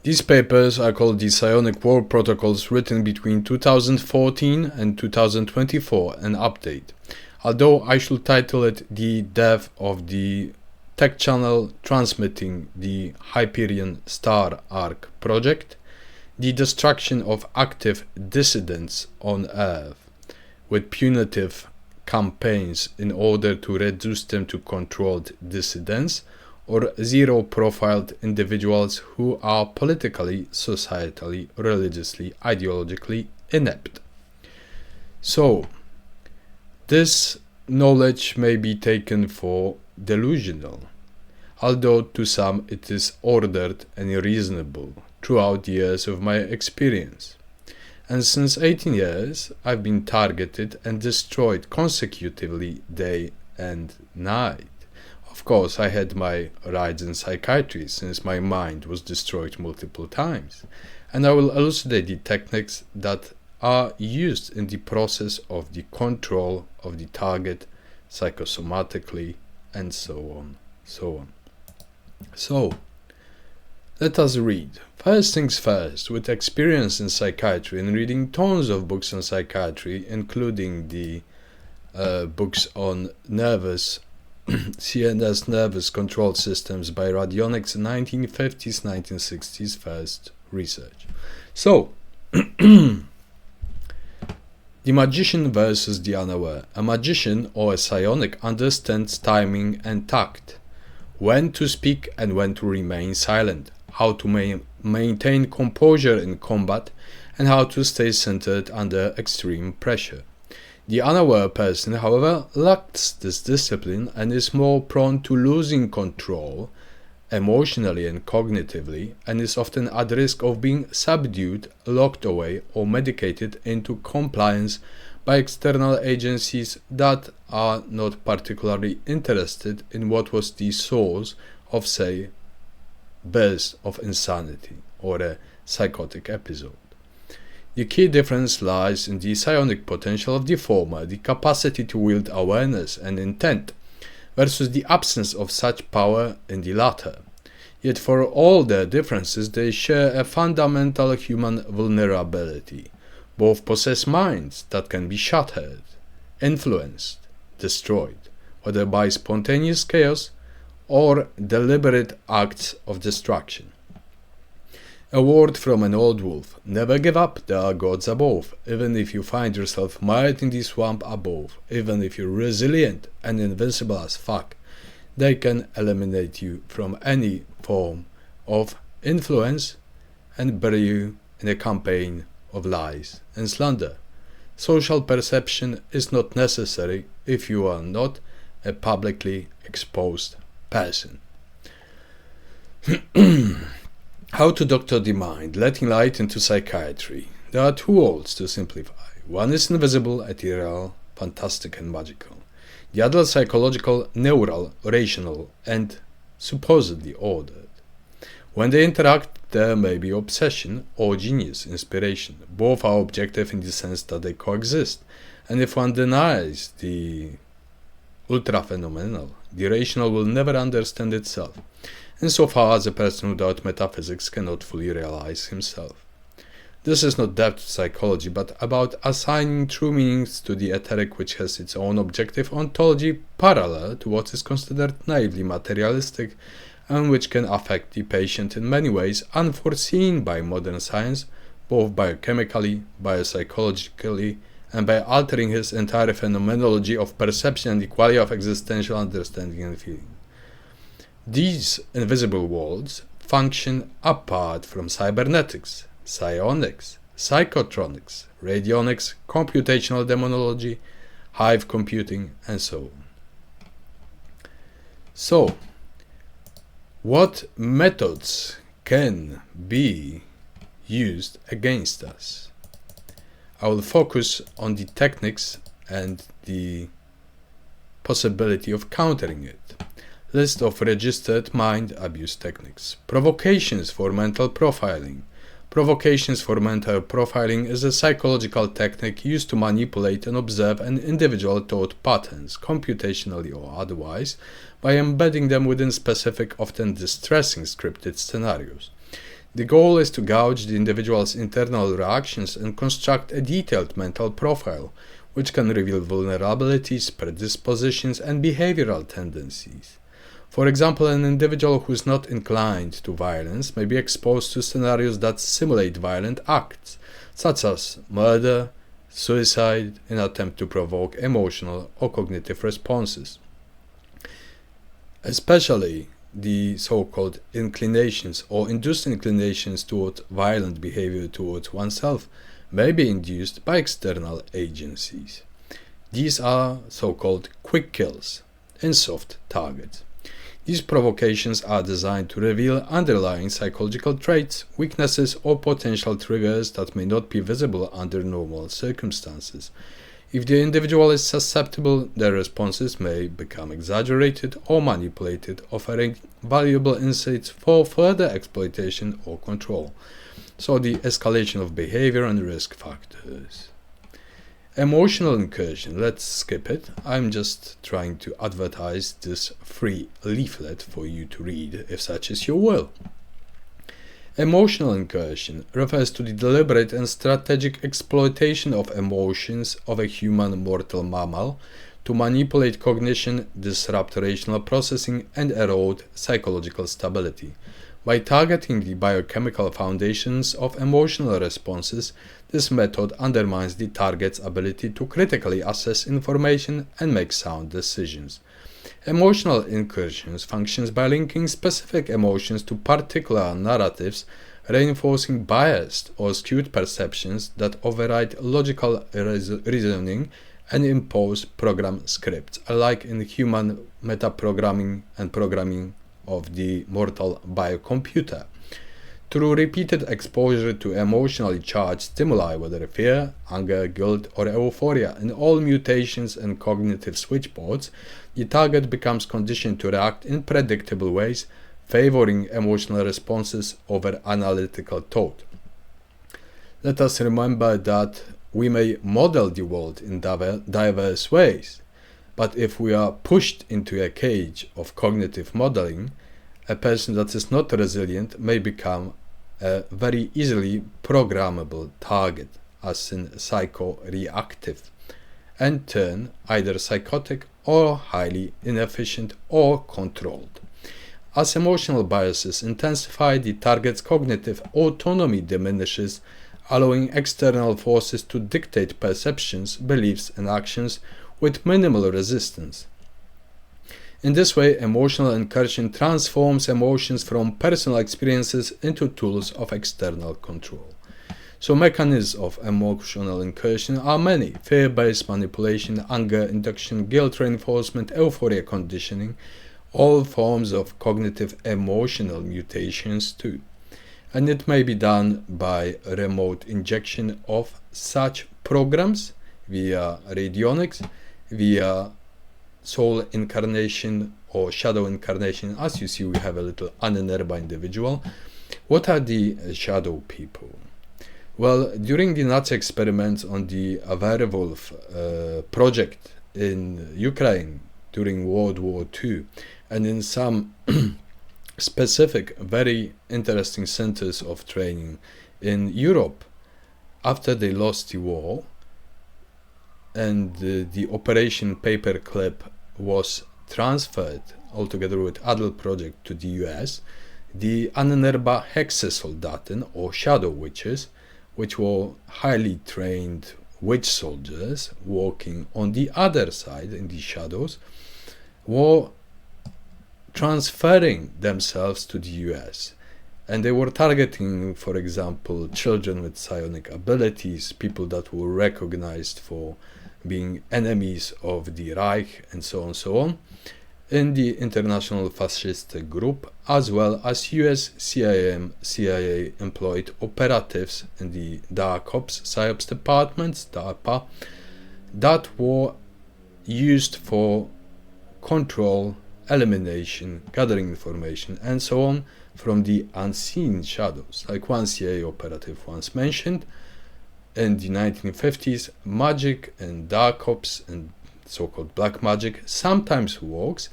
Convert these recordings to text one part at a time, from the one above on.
These papers are called the Psionic War protocols, written between 2014 and 2024, an update. Although I should title it the death of the tech channel transmitting the Hyperion Star Arc project, the destruction of active dissidents on Earth with punitive campaigns in order to reduce them to controlled dissidents, or zero-profiled individuals who are politically, societally, religiously, ideologically inept. So, this knowledge may be taken for delusional, although to some it is ordered and reasonable throughout the years of my experience. And since 18 years, I've been targeted and destroyed consecutively day and night. Of course, I had my rides in psychiatry, since my mind was destroyed multiple times, and I will elucidate the techniques that are used in the process of the control of the target psychosomatically, and so on. So, let us read. First things first, with experience in psychiatry and reading tons of books on psychiatry, including the books on CNS nervous control systems by radionics, 1950s, 1960s first research. So, the magician versus the unaware. A magician or a psionic understands timing and tact, when to speak and when to remain silent, how to maintain composure in combat, and how to stay centered under extreme pressure. The unaware person, however, lacks this discipline and is more prone to losing control emotionally and cognitively, and is often at risk of being subdued, locked away, or medicated into compliance by external agencies that are not particularly interested in what was the source of, say, burst of insanity or a psychotic episode. The key difference lies in the psionic potential of the former, the capacity to wield awareness and intent, versus the absence of such power in the latter. Yet for all their differences, they share a fundamental human vulnerability. Both possess minds that can be shattered, influenced, destroyed, whether by spontaneous chaos or deliberate acts of destruction. A word from an old wolf: never give up, there are gods above. Even if you find yourself mired in the swamp above, even if you're resilient and invincible as fuck, they can eliminate you from any form of influence and bury you in a campaign of lies and slander. Social perception is not necessary if you are not a publicly exposed person. How to doctor the mind, letting light into psychiatry. There are two worlds to simplify. One is invisible, ethereal, fantastic and magical. The other psychological, neural, rational, and supposedly ordered. When they interact, there may be obsession or genius, inspiration. Both are objective in the sense that they coexist. And if one denies the ultra-phenomenal, the rational will never understand itself, insofar as a person without metaphysics cannot fully realize himself. This is not depth psychology, but about assigning true meanings to the etheric, which has its own objective ontology parallel to what is considered naively materialistic, and which can affect the patient in many ways unforeseen by modern science, both biochemically, biopsychologically, and by altering his entire phenomenology of perception and the quality of existential understanding and feeling. These invisible worlds function apart from cybernetics, psionics, psychotronics, radionics, computational demonology, hive computing, and so on. So, what methods can be used against us? I will focus on the techniques and the possibility of countering it. List of registered mind abuse techniques. Provocations for mental profiling. Provocations for mental profiling is a psychological technique used to manipulate and observe an individual thought patterns, computationally or otherwise, by embedding them within specific, often distressing scripted scenarios. The goal is to gauge the individual's internal reactions and construct a detailed mental profile, which can reveal vulnerabilities, predispositions, and behavioral tendencies. For example, an individual who is not inclined to violence may be exposed to scenarios that simulate violent acts, such as murder, suicide, in an attempt to provoke emotional or cognitive responses. Especially the so-called inclinations or induced inclinations toward violent behavior towards oneself may be induced by external agencies. These are so-called quick kills in soft targets. These provocations are designed to reveal underlying psychological traits, weaknesses, or potential triggers that may not be visible under normal circumstances. If the individual is susceptible, their responses may become exaggerated or manipulated, offering valuable insights for further exploitation or control. So the escalation of behavior and risk factors. Emotional incursion, let's skip it. I'm just trying to advertise this free leaflet for you to read, if such is your will. Emotional incursion refers to the deliberate and strategic exploitation of emotions of a human mortal mammal to manipulate cognition, disrupt rational processing, and erode psychological stability. By targeting the biochemical foundations of emotional responses, this method undermines the target's ability to critically assess information and make sound decisions. Emotional incursions functions by linking specific emotions to particular narratives, reinforcing biased or skewed perceptions that override logical reasoning and impose program scripts, alike in human metaprogramming and programming of the mortal biocomputer. Through repeated exposure to emotionally charged stimuli, whether fear, anger, guilt, or euphoria, in all mutations and cognitive switchboards, the target becomes conditioned to react in predictable ways, favoring emotional responses over analytical thought. Let us remember that we may model the world in diverse ways, but if we are pushed into a cage of cognitive modeling, a person that is not resilient may become a very easily programmable target, as in psycho-reactive, and turn either psychotic or highly inefficient or controlled. As emotional biases intensify, the target's cognitive autonomy diminishes, allowing external forces to dictate perceptions, beliefs, and actions with minimal resistance. In this way, emotional incursion transforms emotions from personal experiences into tools of external control. So mechanisms of emotional incursion are many: fear-based manipulation, anger induction, guilt reinforcement, euphoria conditioning, all forms of cognitive emotional mutations too. And it may be done by remote injection of such programs via radionics, via soul incarnation or shadow incarnation. As you see, we have a little Annenerba individual. What are the shadow people? Well, during the Nazi experiments on the werewolf project in Ukraine during World War II, and in some specific, very interesting centers of training in Europe, after they lost the war, and the Operation Paperclip was transferred altogether with adult project to the US, the Annenerba Hexesoldaten, or shadow witches, which were highly trained witch soldiers working on the other side in the shadows, were transferring themselves to the US. And they were targeting, for example, children with psionic abilities, people that were recognized for being enemies of the Reich, and so on, in the international fascist group, as well as US CIA employed operatives in the Dark Ops, Psyops departments, DARPA, that were used for control, elimination, gathering information, and so on from the unseen shadows. Like one CIA operative once mentioned, in the 1950s, magic and dark ops and so-called black magic sometimes works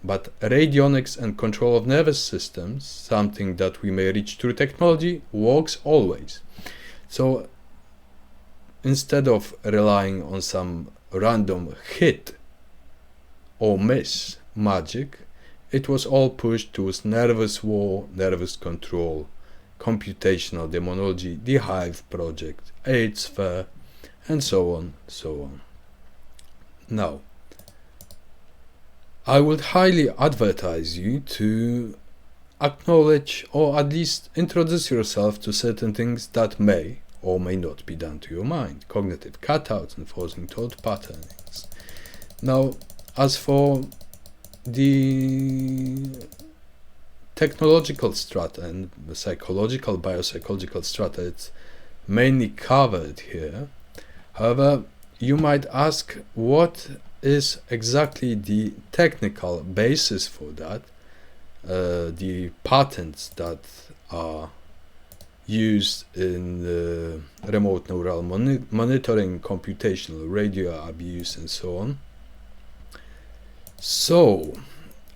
but radionics and control of nervous systems, something that we may reach through technology, works always. So instead of relying on some random hit or miss magic, it was all pushed towards nervous war, nervous control, computational demonology, the Hive project, AIDS Fair, and so on, so on. Now, I would highly advertise you to acknowledge or at least introduce yourself to certain things that may or may not be done to your mind. Cognitive cutouts, enforcing thought patterns. Now, as for the technological strata and the psychological, biopsychological strata, it's mainly covered here. However, you might ask, what is exactly the technical basis for that? The patterns that are used in the remote neural monitoring, computational radio abuse, and so on. So,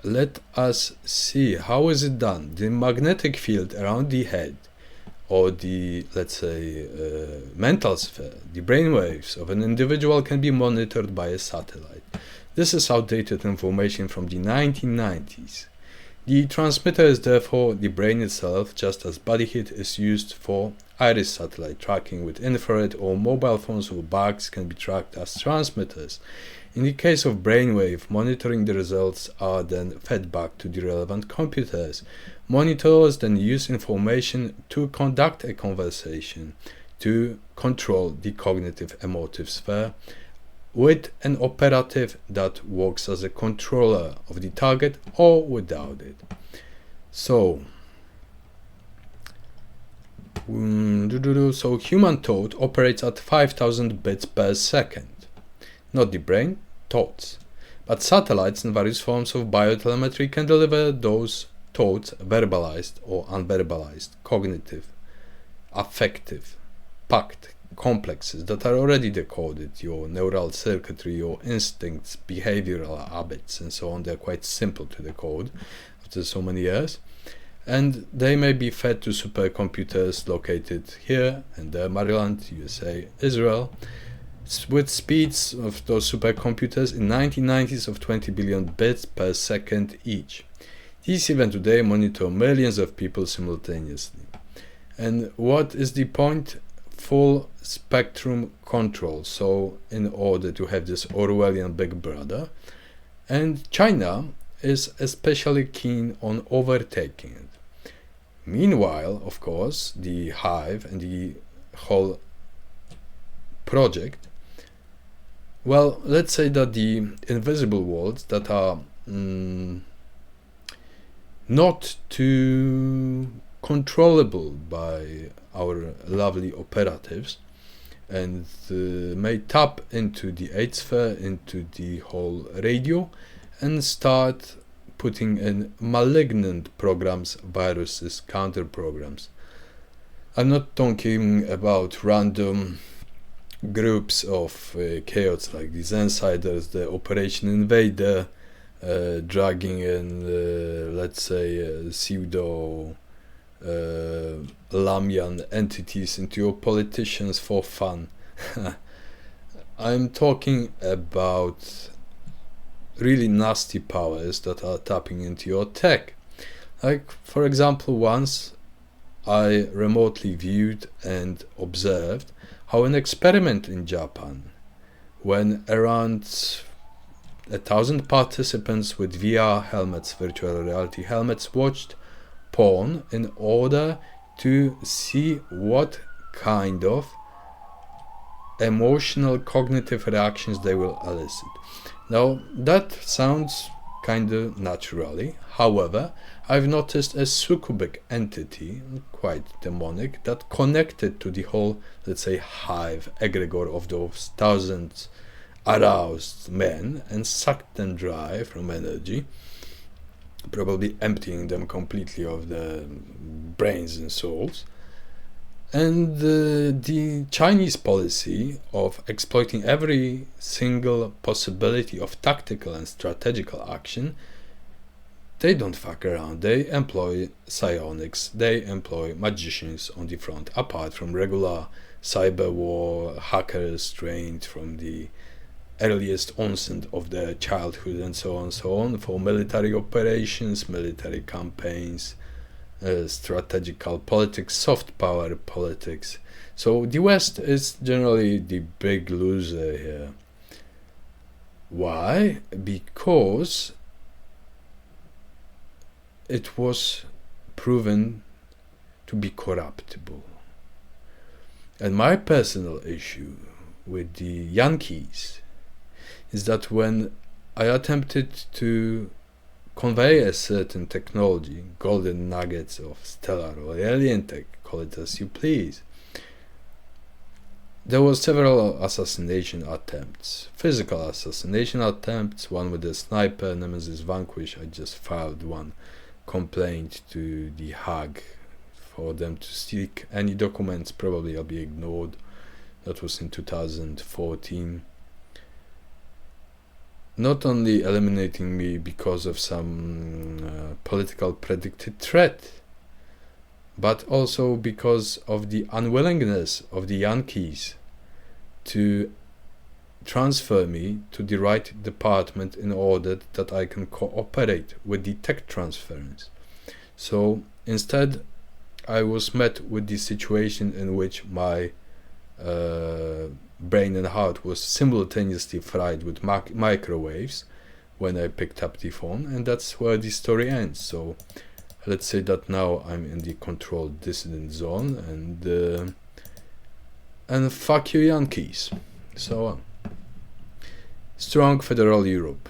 let us see, how is it done? The magnetic field around the head, or the, let's say, mental sphere, the brainwaves of an individual can be monitored by a satellite. This is outdated information from the 1990s. The transmitter is therefore the brain itself, just as body heat is used for iris satellite tracking with infrared, or mobile phones or bags can be tracked as transmitters. In the case of brainwave monitoring, the results are then fed back to the relevant computers. Monitors then use information to conduct a conversation, to control the cognitive emotive sphere, with an operative that works as a controller of the target or without it. So human thought operates at 5,000 bits per second. Not the brain, thoughts. But satellites and various forms of biotelemetry can deliver those thoughts, verbalized or unverbalized, cognitive, affective, packed complexes that are already decoded, your neural circuitry, your instincts, behavioral habits, and so on. They're quite simple to decode after so many years. And they may be fed to supercomputers located here and there, Maryland, USA, Israel, with speeds of those supercomputers in 1990s of 20 billion bits per second each. These even today monitor millions of people simultaneously. And what is the point? Full spectrum control. So in order to have this Orwellian big brother, and China is especially keen on overtaking it. Meanwhile, of course, the Hive and the whole project, well, let's say that the invisible worlds that are not too controllable by our lovely operatives, and may tap into the AIDS sphere, into the whole radio, and start putting in malignant programs, viruses, counter programs. I'm not talking about random groups of chaos like these insiders, the Operation Invader, dragging in, let's say, pseudo Lamian entities into your politicians for fun. I'm talking about really nasty powers that are tapping into your tech. Like, for example, once I remotely viewed and observed how an experiment in Japan, when around 1,000 participants with VR helmets, virtual reality helmets, watched porn in order to see what kind of emotional cognitive reactions they will elicit. Now, that sounds kind of naturally. However, I've noticed a succubic entity, quite demonic, that connected to the whole, let's say, hive egregore of those thousands aroused men and sucked them dry from energy, probably emptying them completely of the brains and souls. And the Chinese policy of exploiting every single possibility of tactical and strategical action they don't fuck around. They employ psionics, they employ magicians on the front, apart from regular cyber war hackers trained from the earliest onset of their childhood and so on, for military operations, military campaigns, strategical politics, soft power politics. So the West is generally the big loser here. Why? Because it was proven to be corruptible. And my personal issue with the Yankees is that when I attempted to convey a certain technology, golden nuggets of stellar or alien tech, call it as you please, there were several assassination attempts, physical assassination attempts, one with a sniper, Nemesis Vanquish. I just filed one complaint to the Hague for them to seek any documents. Probably I'll be ignored. That was in 2014. Not only eliminating me because of some political predicted threat, but also because of the unwillingness of the Yankees to transfer me to the right department in order that I can cooperate with the tech transference. So instead, I was met with the situation in which my brain and heart was simultaneously fried with microwaves when I picked up the phone, and that's where the story ends. So let's say that now I'm in the controlled dissident zone, and fuck you Yankees. So strong federal Europe.